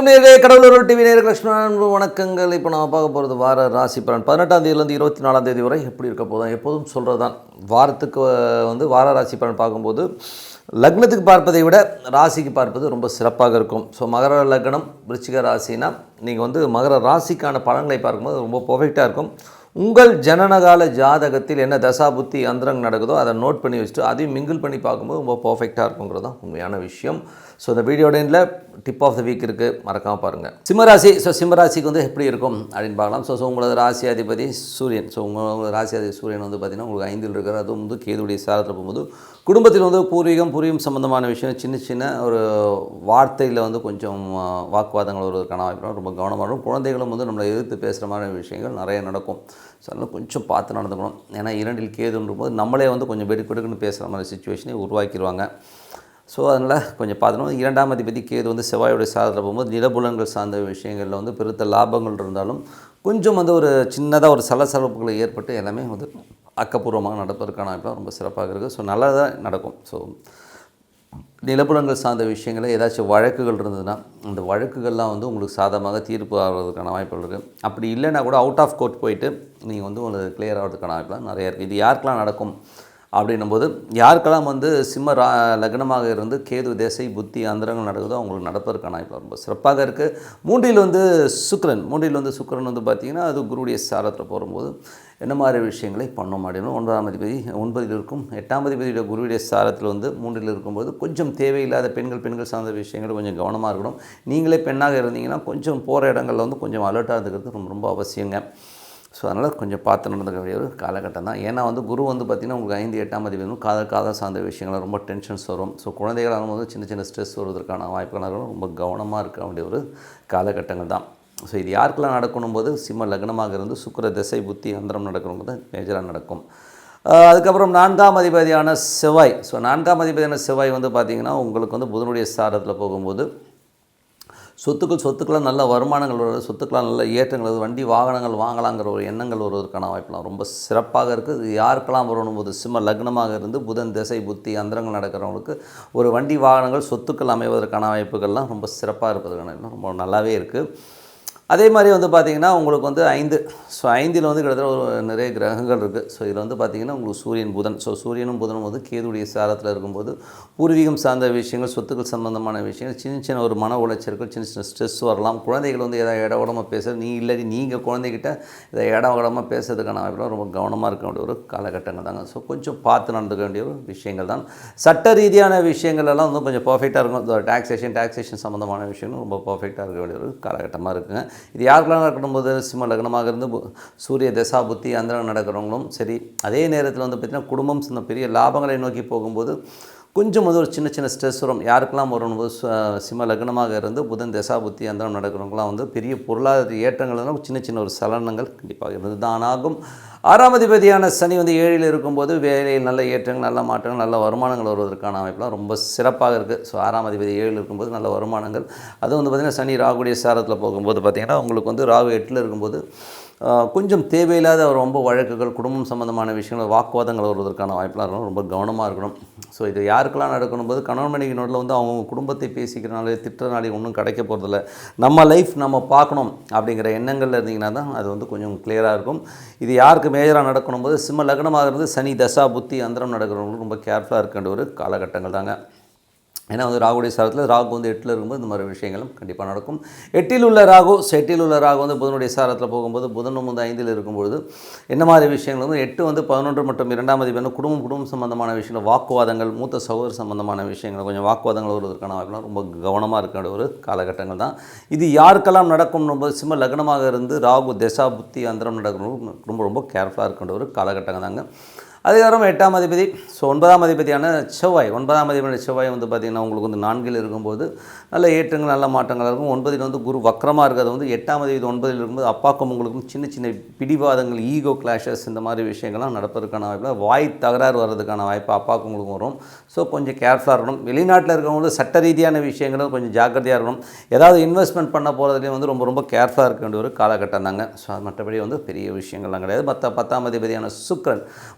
வணக்கம் நேயர்களே, கடவுளூர் டிவி நேயர்கள் லட்சுமணன் வணக்கங்கள். இப்போ நம்ம பார்க்க போகிறது வார ராசி பலன் 18ஆம் தேதியிலேருந்து 24ஆம் தேதி வரை எப்படி இருக்க போதும். எப்போதும் சொல்கிறது தான், வாரத்துக்கு வார ராசி பலன் பார்க்கும்போது லக்னத்துக்கு பார்ப்பதை விட ராசிக்கு பார்ப்பது ரொம்ப சிறப்பாக இருக்கும். ஸோ மகர லக்னம் விருச்சிக ராசினா நீங்கள் மகர ராசிக்கான பலன்களை பார்க்கும்போது ரொம்ப பர்ஃபெக்டாக இருக்கும். உங்கள் ஜனனகால ஜாதகத்தில் என்ன தசா புத்தி அந்தரங்க நடக்குதோ அதை நோட் பண்ணி வச்சுட்டு அதையும் மிங்கிள் பண்ணி பார்க்கும்போது ரொம்ப பர்ஃபெக்டாக இருக்குங்கிறது தான் உண்மையான விஷயம். ஸோ இந்த வீடியோட எண்டில் டிப் ஆஃப் த வீக் இருக்குது, மறக்காமல் பாருங்கள். சிம்மராசி. ஸோ சிம்மராசிக்கு எப்படி இருக்கும் அப்படின்னு பார்க்கலாம். ஸோ உங்களோட ராசி அதிபதி சூரியன். ஸோ உங்களோட ராசி அதிபதி சூரியன் பார்த்திங்கன்னா உங்களுக்கு 5ல் இருக்கிற, அதுவும் கேதுடைய சாரத்தில் போகும்போது குடும்பத்தில் பூர்வீகம் சம்மந்தமான விஷயம், சின்ன ஒரு வார்த்தையில் கொஞ்சம் வாக்குவாதங்கள் வருவதற்கான வாய்ப்பு ரொம்ப கவனமாக இருக்கும். குழந்தைகளும் நம்மளை எதிர்த்து பேசுகிற மாதிரி விஷயங்கள் நிறைய நடக்கும். ஸோ அதனால் கொஞ்சம் பார்த்து நடந்துக்கணும். ஏன்னா 2ல் கேதுன்றும் போது நம்மளே கொஞ்சம் வெடுக்குன்னு பேசுகிற மாதிரி சுச்சுவேஷனை உருவாக்கிடுவாங்க. ஸோ அதனால் கொஞ்சம் பார்த்துக்கணும். 2ஆம் அதிபதி கேது செவ்வாயோடைய சாதத்தில் போகும்போது நிலபுலன்கள் சார்ந்த விஷயங்களில் பெருத்த லாபங்கள் இருந்தாலும் கொஞ்சம் ஒரு சின்னதாக ஒரு சலசலப்புகளை ஏற்பட்டு எல்லாமே ஆக்கப்பூர்வமாக நடப்பதற்கான வாய்ப்பு ரொம்ப சிறப்பாக இருக்குது. ஸோ நல்லா தான் நடக்கும். ஸோ நிலபுலன்கள் சார்ந்த விஷயங்களில் ஏதாச்சும் வழக்குகள் இருந்ததுன்னா அந்த வழக்குகள்லாம் உங்களுக்கு சாதகமாக தீர்ப்பு ஆகிறதுக்கான வாய்ப்புகள் இருக்குது. அப்படி இல்லைன்னா கூட அவுட் ஆஃப் கோர்ட் போயிட்டு நீங்கள் உங்களுக்கு கிளியர் ஆகிறதுக்கான வாய்ப்புலாம் நிறையா இருக்குது. இது யாருக்கெல்லாம் நடக்கும் அப்படின்னும்போது, யாருக்கெல்லாம் சிம்ம லக்னமாக இருந்து கேது தேசை புத்தி அந்தரங்கள் நடக்குதோ அவங்களுக்கு நடப்பதற்கான வாய்ப்பு ரொம்ப சிறப்பாக இருக்குது. 3ல் சுக்கிரன். 3ல் சுக்கிரன் பார்த்திங்கன்னா அது குருவுடைய சாரத்தில் போகும்போது என்ன மாதிரி விஷயங்களை பண்ணோம் அப்படின்னு 9ஆம் அதிபதி 9ல் இருக்கும். 8ஆம் அதிபதியோட குருவுடைய சாரத்தில் 3ல் இருக்கும்போது கொஞ்சம் தேவையில்லாத பெண்கள் சார்ந்த விஷயங்கள் கொஞ்சம் கவனமாக இருக்கணும். நீங்களே பெண்ணாக இருந்தீங்கன்னா கொஞ்சம் போகிற இடங்களில் கொஞ்சம் அலர்ட்டாக இருந்துக்கிறது ரொம்ப ரொம்ப அவசியங்க. ஸோ அதனால் கொஞ்சம் பார்த்து நடந்துக்க வேண்டிய ஒரு காலகட்டம் தான். ஏன்னா குரு பார்த்திங்கன்னா உங்களுக்கு 5, 8ஆம் அதிபதி காதல் சார்ந்த விஷயங்கள் ரொம்ப டென்ஷன்ஸ் வரும். ஸோ குழந்தைகளாக சின்ன ஸ்ட்ரெஸ் வருவதற்கான வாய்ப்புகள் ரொம்ப கவனமாக இருக்க வேண்டிய ஒரு காலகட்டங்கள் தான். ஸோ இது யாருக்கெல்லாம் நடக்கணும் போது சிம்ம லக்னமாக இருந்து சுக்கிர திசை புத்தி அந்தரம் நடக்கணும்போது மேஜராக நடக்கும். அதுக்கப்புறம் 4ஆம் அதிபதியான செவ்வாய். ஸோ 4ஆம் அதிபதியான செவ்வாய் பார்த்திங்கன்னா உங்களுக்கு புதனுடைய சாரத்தில் போகும்போது சொத்துக்களாக நல்ல வருமானங்கள் வருவது, சொத்துக்களாக நல்ல ஏற்றங்கள், வண்டி வாகனங்கள் வாங்கலாங்கிற ஒரு எண்ணங்கள் வருவதற்கான வாய்ப்புலாம் ரொம்ப சிறப்பாக இருக்குது. இது யாருக்கெல்லாம் வரணும்போது சிம்ம லக்னமாக இருந்து புதன் திசை புத்தி அந்தரங்கள் நடக்கிறவங்களுக்கு ஒரு வண்டி வாகனங்கள் சொத்துக்கள் அமைவதற்கான வாய்ப்புகள்லாம் ரொம்ப சிறப்பாக இருப்பதற்கான ரொம்ப நல்லாவே இருக்குது. அதே மாதிரி பார்த்திங்கன்னா உங்களுக்கு 5. ஸோ 5ல் கிட்டத்தட்ட ஒரு நிறைய கிரகங்கள் இருக்குது. ஸோ இதில் பார்த்திங்கன்னா உங்களுக்கு சூரியன் புதன். ஸோ சூரியனும் புதனும் கேதுடைய சாரத்தில் இருக்கும்போது பூர்வீகம் சார்ந்த விஷயங்கள், சொத்துக்கள் சம்பந்தமான விஷயங்கள், சின்ன ஒரு மன உளைச்சல்கள், சின்ன ஸ்ட்ரெஸ் வரலாம். குழந்தைகள் எதாவது இடவடமாக பேசுகிறது, நீங்கள் குழந்தைகிட்ட இதை இடவடமாக பேசுறதுக்கான வாய்ப்புலாம் ரொம்ப கவனமாக இருக்க வேண்டிய ஒரு காலகட்டங்கள் தாங்க. ஸோ கொஞ்சம் பார்த்து நடந்துக்க வேண்டிய ஒரு விஷயங்கள் தான். சட்ட ரீதியான விஷயங்கள் எல்லாம் கொஞ்சம் பர்ஃபெக்டாக இருக்கும். டாக்ஸேஷன் சம்மந்தமான விஷயங்களும் ரொம்ப பர்ஃபெக்டாக இருக்க வேண்டிய ஒரு காலகட்டமாக இருக்குங்க. இது யாருக்கெல்லாம் நடக்கும்போது சிம்ம லக்னமாக இருந்து சூரிய தசா புத்தி அந்தரம் நடக்கிறவங்களும் சரி, அதே நேரத்தில் பார்த்திங்கன்னா குடும்பம் சின்ன பெரிய லாபங்களை நோக்கி போகும்போது கொஞ்சம் ஒரு சின்ன ஸ்ட்ரெஸ் வரும். யாருக்கெல்லாம் வரும்போது சிம்ம லக்னமாக இருந்து புதன் தசா புத்தி அந்தரம் நடக்கிறவங்களாம் பெரிய பொருளாதார ஏற்றங்கள் சின்ன ஒரு சலனங்கள் கண்டிப்பாக இருந்து தான் ஆகும். 6ஆம் அதிபதியான சனி 7ல் இருக்கும்போது வேலையில் நல்ல ஏற்றங்கள், நல்ல மாற்றங்கள், நல்ல வருமானங்கள் வருவதற்கான அமைப்பெலாம் ரொம்ப சிறப்பாக இருக்குது. ஸோ 6ஆம் அதிபதி 7ல் இருக்கும்போது நல்ல வருமானங்கள், அதுவும் பார்த்திங்கன்னா சனி ராகுடைய சாரத்தில் போகும்போது பார்த்திங்கன்னா உங்களுக்கு ராகு 8ல் இருக்கும்போது கொஞ்சம் தேவையில்லாத ரொம்ப வழக்குகள், குடும்பம் சம்மந்தமான விஷயங்கள், வாக்குவாதங்கள் வருவதற்கான வாய்ப்பெலாம் இருக்கணும். ரொம்ப கவனமாக இருக்கணும். ஸோ இது யாருக்கெல்லாம் நடக்கணும் போது கணவன் மனைவி நோட்டில் அவங்க குடும்பத்தை பேசிக்கிறனாலே திட்டுறனாலே ஒன்றும் கிடைக்க போகிறதில்ல. நம்ம லைஃப் நம்ம பார்க்கணும் அப்படிங்கிற எண்ணங்களில் இருந்தீங்கன்னா தான் அது கொஞ்சம் கிளியராக இருக்கும். இது யாருக்கு மேஜராக நடக்கணும் போது சிம்ம லக்னமாக இருந்து சனி தசா புத்தி அந்தரம் நடக்கிறவங்களுக்கு ரொம்ப கேர்ஃபுல்லாக இருக்க வேண்டிய ஒரு காலகட்டங்கள் தாங்க. ஏன்னா ராகுடைய சாரத்தில் ராகு 8ல் இருக்கும்போது இந்த மாதிரி விஷயங்களும் கண்டிப்பாக நடக்கும். 8ல் உள்ள ராகு புதனுடைய சாரத்தில் போகும்போது புதனும் 5ல் இருக்கும்பொழுது என்ன மாதிரி விஷயங்கள் 8 11 மற்றும் 2ஆம் அதிபதி குடும்பம் சம்பந்தமான விஷயங்கள், வாக்குவாதங்கள், மூத்த சகோதர சம்பந்தமான விஷயங்கள் கொஞ்சம் வாக்குவாதங்கள் வருவதற்கான வாய்ப்புலாம் ரொம்ப கவனமாக இருக்க வேண்டிய ஒரு காலகட்டங்கள் தான். இது யாருக்கெல்லாம் நடக்கும் போது சிம்ம லக்னமாக இருந்து ராகு தசா புத்தி அந்தரம் நடக்கணும் ரொம்ப ரொம்ப கேர்ஃபுல்லாக இருக்க வேண்டிய ஒரு காலகட்டங்கள் தாங்க. அதுக்கப்புறம் 8ஆம் அதிபதி. ஸோ 9ஆம் அதிபதியான செவ்வாய். 9ஆம் அதிபதியான செவ்வாய் பார்த்திங்கன்னா உங்களுக்கு 4ல் இருக்கும்போது நல்ல ஏற்றங்கள், நல்ல மாற்றங்கள் இருக்கும். 9ல் குரு வக்கரமாக இருக்கிறது 8ஆம் அதிபதி 9ல் இருக்கும்போது அப்பாக்கும் உங்களுக்கும் சின்ன பிடிவாதங்கள், ஈகோ கிளாஷஸ் இந்த மாதிரி விஷயங்கள்லாம் நடப்பதற்கான வாய்ப்பில் வாய் தகராறு வர்றதுக்கான வாய்ப்பு அப்பாக்கும் உங்களுக்கும் வரும். ஸோ கொஞ்சம் கேர்ஃபுல்லாக இருக்கணும். வெளிநாட்டில் இருக்கிறவங்களும் சட்ட ரீதியான விஷயங்களும் கொஞ்சம் ஜாக்கிரதையாக இருக்கணும். ஏதாவது இன்வெஸ்ட்மெண்ட் பண்ண போகிறதுலேயும் ரொம்ப ரொம்ப கேர்ஃபுல்லாக இருக்க வேண்டிய ஒரு காலகட்டம் தாங்க. ஸோ மற்றபடி பெரிய விஷயங்கள்லாம் கிடையாது. 10ஆம் அதிபதியான சுக்கிரன்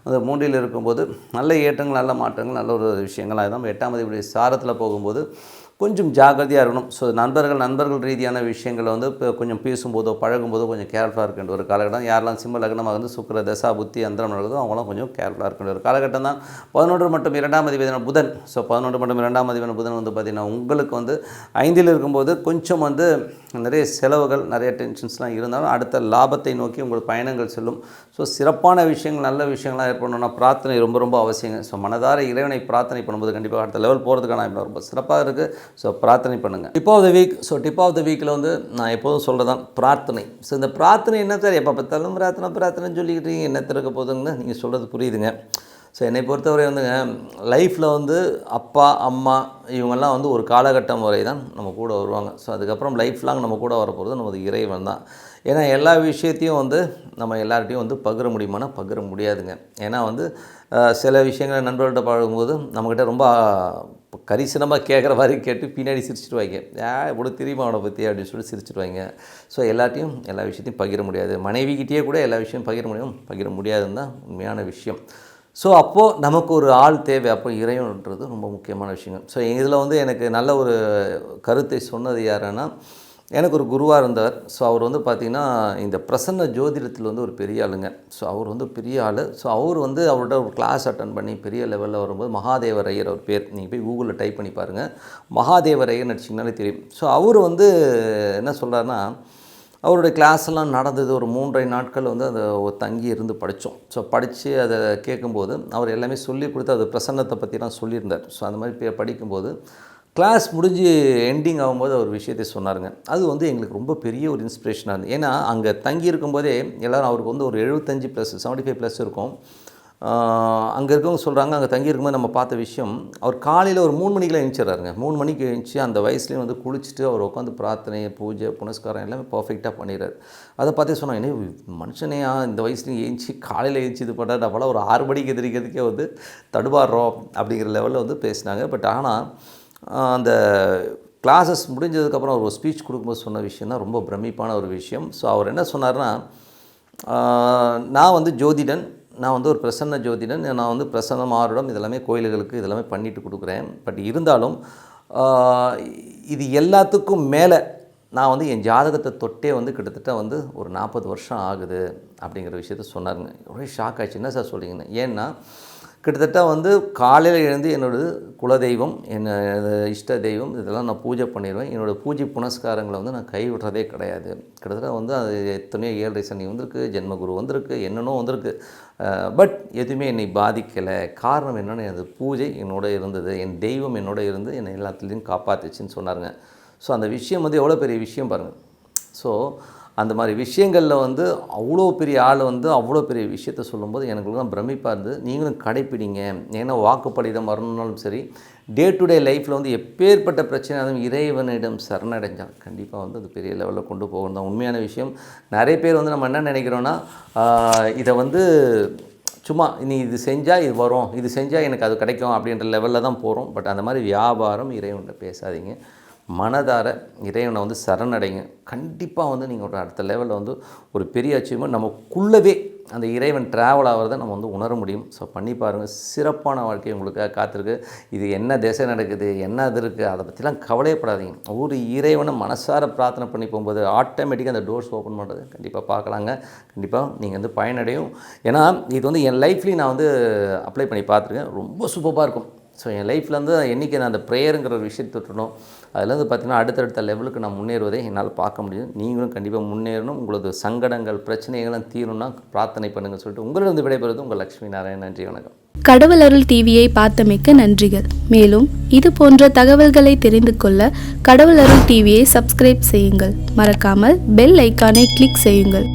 3ல் இருக்கும்போது நல்ல ஏற்றங்கள், நல்ல மாற்றங்கள், நல்ல ஒரு விஷயங்கள். அதுதான் 8ஆம் அதிபதி சாரத்தில் போகும்போது கொஞ்சம் ஜாக்கிரதையாக இருக்கணும். ஸோ நண்பர்கள் ரீதியான விஷயங்களை வந்து இப்போ கொஞ்சம் பேசும்போதோ பழகும்போதோ கொஞ்சம் கேர்ஃபுல்லாக இருக்கின்ற ஒரு காலகட்டம். யாரெல்லாம் சிம்ம லக்னமாக வந்து சுக்கிர தசா புத்தி அந்தரம் நடக்குதோ அவங்களாம் கொஞ்சம் கேர்ஃபுல்லாக இருக்கின்ற ஒரு காலகட்டம் தான். 11 மற்றும் 2ஆம் அதிபதியான புதன். ஸோ 11 மற்றும் 2ஆம் அதிபதியான புதன் வந்து பார்த்திங்கன்னா உங்களுக்கு வந்து 5இல் இருக்கும்போது கொஞ்சம் வந்து நிறைய செலவுகள் நிறைய டென்ஷன்ஸ்லாம் இருந்தாலும் அடுத்த லாபத்தை நோக்கி உங்கள் பயணங்கள் செல்லும். ஸோ சிறப்பான விஷயங்கள் நல்ல விஷயங்கள்லாம் ஏற்படணும்னா பிரார்த்தனை ரொம்ப ரொம்ப அவசியங்க. ஸோ மனதார இறைவனை பிரார்த்தனை பண்ணும்போது கண்டிப்பாக அடுத்த லெவல் போகிறதுக்கான ரொம்ப சிறப்பாக இருக்குது. ஸோ பிரார்த்தனை பண்ணுங்கள். Tip of the week. So tip of the வீக்கில் வந்து நான் எப்போதும் சொல்கிறதான் பிரார்த்தனை. ஸோ இந்த பிரார்த்தனை என்ன சார் எப்போ பார்த்தாலும் பிரார்த்தனைன்னு சொல்லிக்கிட்டீங்க, என்ன திறக்க போதுங்கன்னு நீங்கள் சொல்கிறது புரியுதுங்க. ஸோ என்னை பொறுத்தவரை வந்துங்க லைஃப்பில் வந்து அப்பா அம்மா இவங்கெல்லாம் வந்து ஒரு காலகட்டம் வரை தான் நம்ம கூட வருவாங்க. ஸோ அதுக்கப்புறம் லைஃப் லாங் நம்ம கூட வரப்போகிறது நமது இறைவன் தான். ஏன்னா எல்லா விஷயத்தையும் வந்து நம்ம எல்லார்ட்டையும் வந்து பகிர முடியுமானா பகிர முடியாதுங்க. ஏன்னா வந்து சில விஷயங்களை நண்பர்கள்ட்ட பழகும்போது நம்மக்கிட்ட ரொம்ப கரிசனமாக கேட்குற மாதிரி கேட்டு பின்னாடி சிரிச்சிடுவாங்க. இப்படி தெரியுமா அவனை பற்றி அப்படின்னு சொல்லி சிரிச்சிடுவாங்க. ஸோ எல்லாத்தையும் எல்லா விஷயத்தையும் பகிர முடியாது. மனைவிக்கிட்டேயே கூட எல்லா விஷயம் பகிர முடியாதுன்னு தான் உண்மையான விஷயம். ஸோ அப்போது நமக்கு ஒரு ஆள் தேவை. அப்போ இறைவன்றது ரொம்ப முக்கியமான விஷயம். ஸோ இதில் வந்து எனக்கு நல்ல ஒரு கருத்தை சொன்னது யாருன்னா, எனக்கு ஒரு குருவாக இருந்தவர். ஸோ அவர் வந்து பார்த்திங்கன்னா இந்த பிரசன்ன ஜோதிடத்தில் வந்து ஒரு பெரிய ஆளுங்க. ஸோ அவர் வந்து பெரிய ஆள். ஸோ அவர் வந்து அவர்கிட்ட ஒரு கிளாஸ் அட்டன் பண்ணி பெரிய லெவலில் வரும்போது மகாதேவர் ஐயர் அவர் பேர். நீங்கள் போய் கூகுளில் டைப் பண்ணி பாருங்கள், மகாதேவர் ஐயர் நடிச்சிங்கனாலே தெரியும். ஸோ அவர் வந்து என்ன சொல்கிறாருன்னா, அவருடைய கிளாஸ் எல்லாம் நடந்தது ஒரு 3.5 நாட்கள் வந்து அதை தங்கி இருந்து படித்தோம். ஸோ படித்து அதை கேட்கும்போது அவர் எல்லாமே சொல்லி கொடுத்து அது பிரசன்னத்தை பற்றிலாம் சொல்லியிருந்தார். ஸோ அந்த மாதிரி படிக்கும்போது கிளாஸ் முடிஞ்சு எண்டிங் ஆகும்போது ஒரு விஷயத்தை சொன்னாருங்க. அது வந்து எங்களுக்கு ரொம்ப பெரிய ஒரு இன்ஸ்பிரேஷனாக இருந்தது. ஏன்னா அங்கே தங்கி இருக்கும்போதே எல்லோரும் அவருக்கு வந்து ஒரு 75+ 75+ இருக்கும். அங்கே இருக்கவங்க சொல்கிறாங்க, அங்கே தங்கியிருக்கும்போது நம்ம பார்த்த விஷயம், அவர் காலையில் ஒரு 3 மணிக்கெலாம் எழுந்திரிச்சிட்றாருங்க. 3 மணிக்கு எழுந்துச்சி அந்த வயசுலேயும் வந்து குளிச்சுட்டு அவர் உட்காந்து பிரார்த்தனை பூஜை புனஸ்காரம் எல்லாமே பர்ஃபெக்டாக பண்ணிடுறாரு. அதை பார்த்தே சொன்னாங்க, என்ன மனுஷனையா இந்த வயசுலேயும் எழுந்துச்சி காலையில் எழுந்துச்சி இது பண்ணுறாரு, அப்போலாம் ஒரு 6 மணிக்கு எதிரிக்கிறதுக்கே வந்து தடுபாடுறோம் அப்படிங்கிற லெவலில் வந்து பேசினாங்க. பட் ஆனால் அந்த கிளாஸஸ் முடிஞ்சதுக்கப்புறம் அவர் ஒரு ஸ்பீச் கொடுக்கும்போது சொன்ன விஷயம் தான் ரொம்ப பிரமிப்பான ஒரு விஷயம். ஸோ அவர் என்ன சொன்னார்னா, நான் வந்து ஜோதிடன், நான் வந்து ஒரு பிரசன்ன ஜோதிடன், நான் வந்து பிரசன்னம் ஆருடம் இதெல்லாமே கோயில்களுக்கு இதெல்லாமே பண்ணிட்டு கொடுக்குறேன். பட் இருந்தாலும் இது எல்லாத்துக்கும் மேலே நான் வந்து என் ஜாதகத்தை தொட்டே வந்து கிட்டத்தட்ட வந்து ஒரு 40 வருஷம் ஆகுது அப்படிங்கிற விஷயத்த சொன்னாருங்க. ஒரே ஷாக் ஆகிடுச்சு, என்ன சார் சொல்கிறீங்கன்னு. ஏன்னா கிட்டத்தட்ட வந்து காலையில் எழுந்து என்னோடய குலதெய்வம் இஷ்ட தெய்வம் இதெல்லாம் நான் பூஜை பண்ணிடுவேன். என்னோடய பூஜை புனஸ்காரங்களை வந்து நான் கைவிடுறதே கிடையாது. கிட்டத்தட்ட வந்து அது எத்தனையோ 7.5 சனி வந்திருக்கு, ஜென்மகுரு வந்திருக்கு, என்னென்னோ வந்திருக்கு. பட் எதுவுமே என்னை பாதிக்கலை. காரணம் என்னென்னு, எனது பூஜை என்னோட இருந்தது, என் தெய்வம் என்னோட இருந்து என்னை எல்லாத்துலேயும் காப்பாற்றுச்சின்னு சொன்னாருங்க. ஸோ அந்த விஷயம் வந்து எவ்வளோ பெரிய விஷயம் பாருங்கள். ஸோ அந்த மாதிரி விஷயங்களில் வந்து அவ்வளோ பெரிய ஆள் வந்து அவ்வளோ பெரிய விஷயத்த சொல்லும்போது எனக்குலாம் பிரமிப்பாக இருந்தது. நீங்களும் கடைப்பிடிங்க. ஏன்னா வாக்குப்படிதம் வரணுன்னாலும் சரி, டே டு டே லைஃப்பில் வந்து எப்பேற்பட்ட பிரச்சனையாலும் இறைவனிடம் சரணடைஞ்சால் கண்டிப்பாக வந்து அது பெரிய லெவலில் கொண்டு போகணும் தான் உண்மையான விஷயம். நிறைய பேர் வந்து நம்ம என்ன நினைக்கிறோன்னா, இதை வந்து சும்மா நீ இது செஞ்சால் இது வரும், இது செஞ்சால் எனக்கு அது கிடைக்கும் அப்படின்ற லெவலில் தான் போகிறோம். பட் அந்த மாதிரி வியாபாரம் இறைவன்கிட்ட பேசாதீங்க. மனதார இறைவனை வந்து சரணடைங்க. கண்டிப்பாக வந்து நீங்கள் அடுத்த லெவலில் வந்து ஒரு பெரிய அச்சீவ்மெண்ட் நமக்குள்ளவே அந்த இறைவன் ட்ராவல் ஆகிறத நம்ம வந்து உணர முடியும். ஸோ பண்ணி பாருங்கள். சிறப்பான வாழ்க்கை உங்களுக்கு காத்திருக்கு. இது என்ன திசை நடக்குது, என்ன இது இருக்குது, அதை பற்றிலாம் கவலையப்படாதீங்க. ஒரு இறைவனை மனசார பிரார்த்தனை பண்ணி போகும்போது ஆட்டோமேட்டிக்காக அந்த டோர்ஸ் ஓப்பன் பண்ணுறது கண்டிப்பாக பார்க்கலாங்க. கண்டிப்பாக நீங்கள் வந்து பயனடையும். ஏன்னா இது வந்து என் லைஃப்லேயும் நான் வந்து அப்ளை பண்ணி பார்த்துருக்கேன். ரொம்ப சூப்பராக இருக்கும். ஸோ என் லைஃப்பில் வந்து என்றைக்கு நான் அந்த ப்ரேயருங்கிற ஒரு விஷயத்தை தொட்டணும், அதுலேருந்து பார்த்திங்கன்னா அடுத்தடுத்த லெவலுக்கு நான் முன்னேறுவதை என்னால் பார்க்க முடியும். நீங்களும் கண்டிப்பாக முன்னேறணும். உங்களது சங்கடங்கள் பிரச்சனைகள்லாம் தீரணும்னா பிரார்த்தனை பண்ணுங்கள் சொல்லிட்டு உங்களிடம் விடைபெறுவது உங்கள் லக்ஷ்மி நாராயணன். நன்றி, வணக்கம். கடவுள் அருள் டிவியை பார்த்தமைக்க நன்றிகள். மேலும் இது போன்ற தகவல்களை தெரிந்து கொள்ள கடவுள் அருள் டிவியை சப்ஸ்கிரைப் செய்யுங்கள். மறக்காமல் பெல் ஐக்கானை கிளிக் செய்யுங்கள்.